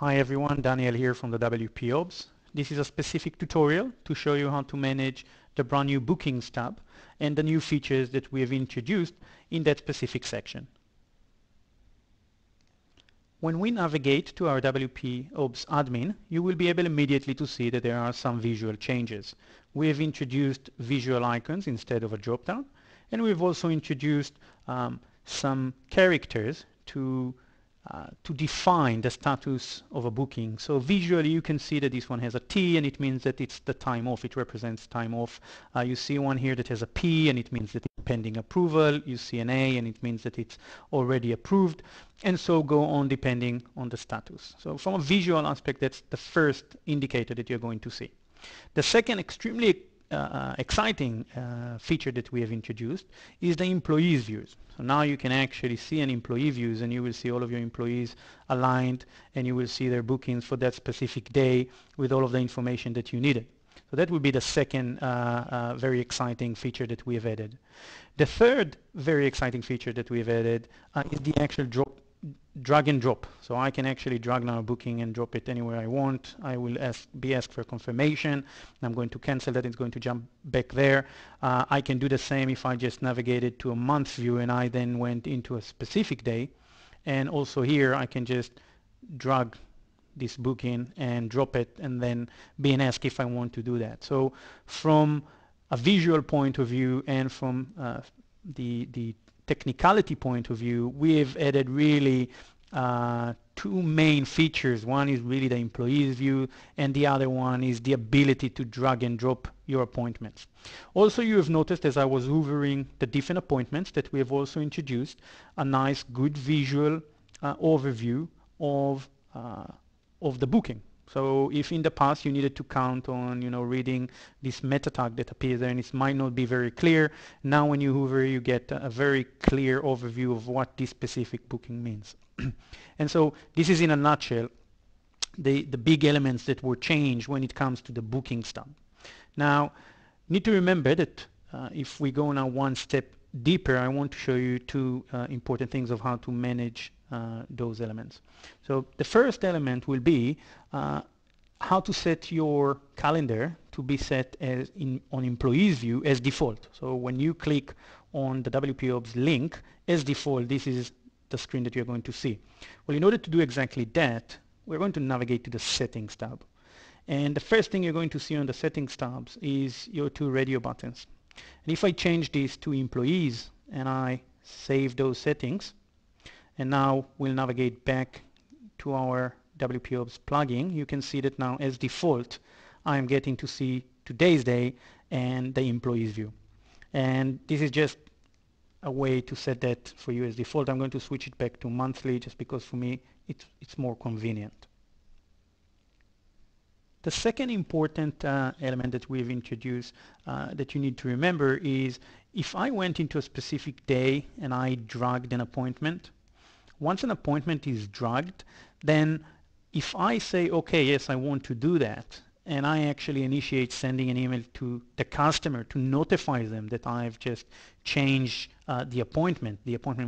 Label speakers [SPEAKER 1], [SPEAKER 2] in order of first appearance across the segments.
[SPEAKER 1] Hi everyone, Daniel here from the WP-OBS. This is a specific tutorial to show you how to manage the brand new Bookings tab and the new features that we have introduced in that specific section. When we navigate to our WP-OBS admin, you will be able immediately to see that there are some visual changes. We have introduced visual icons instead of a drop-down, and we've also introduced some characters to define the status of a booking. So visually you can see that this one has a T and it means that it's the time off, it represents time off. You see one here that has a P and it means that it's pending approval. You see an A and it means that it's already approved, and so go on depending on the status. So from a visual aspect, that's the first indicator that you're going to see. The second extremely exciting feature that we have introduced is the employees views. So now you can actually see an employee views and you will see all of your employees aligned and you will see their bookings for that specific day with all of the information that you needed. So that would be the second very exciting feature that we have added. The third very exciting feature that we have added is the actual drag and drop. So I can actually drag now a booking and drop it anywhere I want. I will be asked for confirmation. I'm going to cancel that. It's going to jump back there. I can do the same if I just navigated to a month view and I then went into a specific day. And also here I can just drag this booking and drop it and then being asked if I want to do that. So from a visual point of view and from the technicality point of view, we have added really two main features. One is really the employees view and the other one is the ability to drag and drop your appointments. Also, you have noticed as I was hoovering the different appointments that we have also introduced a nice good visual overview of the booking. So if in the past you needed to count on, reading this meta tag that appears there and it might not be very clear, now when you hover you get a very clear overview of what this specific booking means. And so this is in a nutshell the big elements that were changed when it comes to the Bookings tab. Now, need to remember that if we go now one step deeper, I want to show you two important things of how to manage those elements. So the first element will be how to set your calendar to be set as on employees view as default. So when you click on the WP-OBS link as default, this is the screen that you're going to see. Well, in order to do exactly that, we're going to navigate to the settings tab. And the first thing you're going to see on the settings tabs is your two radio buttons. And if I change these to employees and I save those settings, and now we'll navigate back to our WP-OBS plugin, you can see that now as default I'm getting to see today's day and the employees view. And this is just a way to set that for you as default. I'm going to switch it back to monthly just because for me it's more convenient. The second important element that we've introduced that you need to remember is if I went into a specific day and I dragged an appointment, once an appointment is dragged, then if I say, okay, yes, I want to do that, and I actually initiate sending an email to the customer to notify them that I've just changed the appointment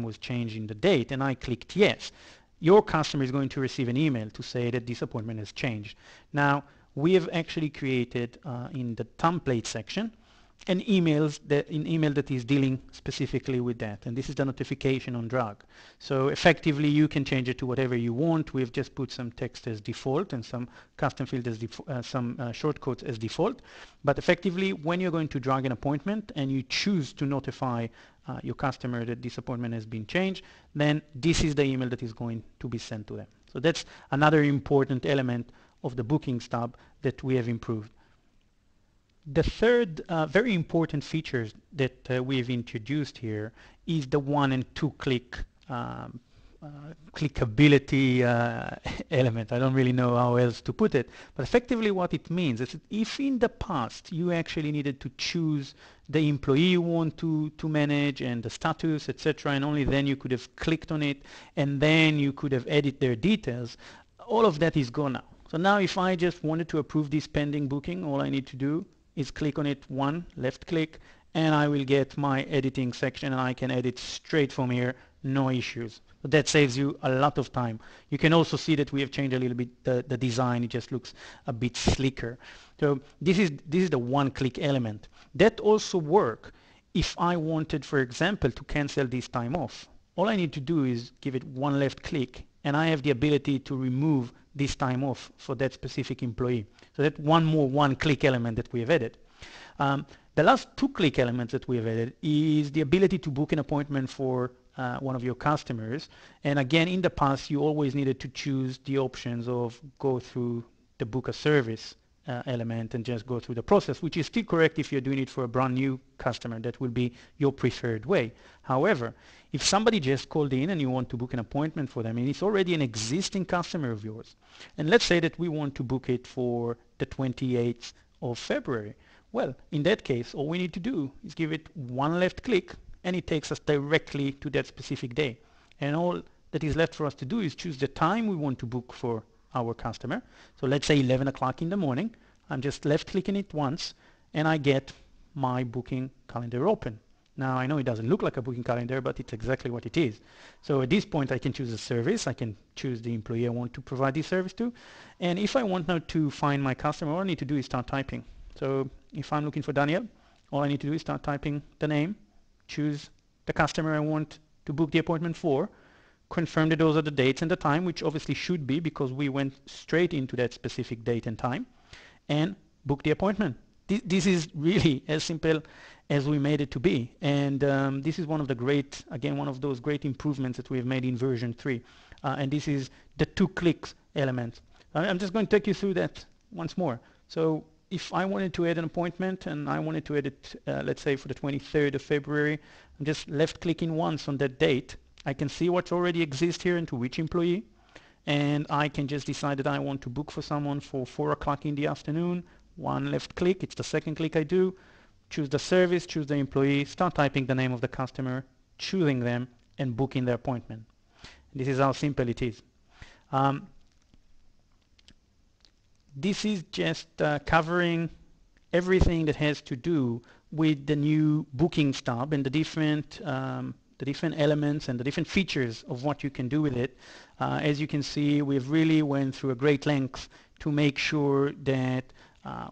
[SPEAKER 1] was changed in the date, and I clicked yes, your customer is going to receive an email to say that this appointment has changed. Now, we have actually created in the template section an email that is dealing specifically with that, and this is the notification on drag. So effectively you can change it to whatever you want. We've just put some text as default and some custom fields as some shortcodes as default, but effectively when you're going to drag an appointment and you choose to notify your customer that this appointment has been changed, then this is the email that is going to be sent to them. So that's another important element of the Bookings tab that we have improved. The third very important feature that we've introduced here is the one and two click clickability element. I don't really know how else to put it, but effectively what it means is that if in the past you actually needed to choose the employee you want to manage and the status, etc., and only then you could have clicked on it and then you could have edited their details, all of that is gone now. So now if I just wanted to approve this pending booking, all I need to do is click on it, left click, and I will get my editing section and I can edit straight from here no issues. So that saves you a lot of time. You can also see that we have changed a little bit the design. It just looks a bit slicker. So this is the one-click element. That also works if I wanted, for example, to cancel this time off. All I need to do is give it one left click, and I have the ability to remove this time off for that specific employee. So that's one more one-click element that we have added. The last two-click elements that we have added is the ability to book an appointment for one of your customers. And again, in the past, you always needed to choose the options of go through the book a service element and just go through the process, which is still correct if you're doing it for a brand new customer. That will be your preferred way. However, if somebody just called in and you want to book an appointment for them and it's already an existing customer of yours, and let's say that we want to book it for the 28th of February, well, in that case, all we need to do is give it one left click and it takes us directly to that specific day. And all that is left for us to do is choose the time we want to book for our customer. So let's say 11 o'clock in the morning. I'm just left clicking it once and I get my booking calendar open. Now I know it doesn't look like a booking calendar, but it's exactly what it is. So at this point I can choose a service, I can choose the employee I want to provide this service to, and if I want now to find my customer, all I need to do is start typing. So if I'm looking for Daniel, all I need to do is start typing the name, choose the customer I want to book the appointment for, confirm that those are the dates and the time, which obviously should be because we went straight into that specific date and time, and book the appointment. This is really as simple as we made it to be, and this is one of the great, again, one of those great improvements that we have made in version 3, and this is the 2 clicks element. I'm just going to take you through that once more. So if I wanted to add an appointment and I wanted to add it, let's say for the 23rd of February, I'm just left clicking once on that date. I can see what's already exists here and to which employee, and I can just decide that I want to book for someone for 4 o'clock in the afternoon. One left click, it's the second click I do, choose the service, choose the employee, start typing the name of the customer, choosing them, and booking the appointment. This is how simple it is. This is just covering everything that has to do with the new booking stub and the different elements and the different features of what you can do with it. As you can see, we've really went through a great length to make sure that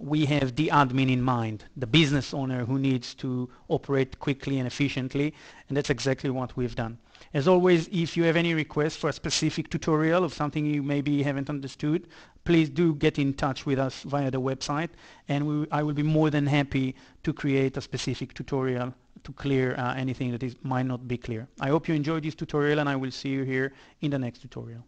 [SPEAKER 1] we have the admin in mind, the business owner who needs to operate quickly and efficiently, and that's exactly what we've done. As always, if you have any requests for a specific tutorial of something you maybe haven't understood, please do get in touch with us via the website, and I will be more than happy to create a specific tutorial to clear anything that might not be clear. I hope you enjoyed this tutorial, and I will see you here in the next tutorial.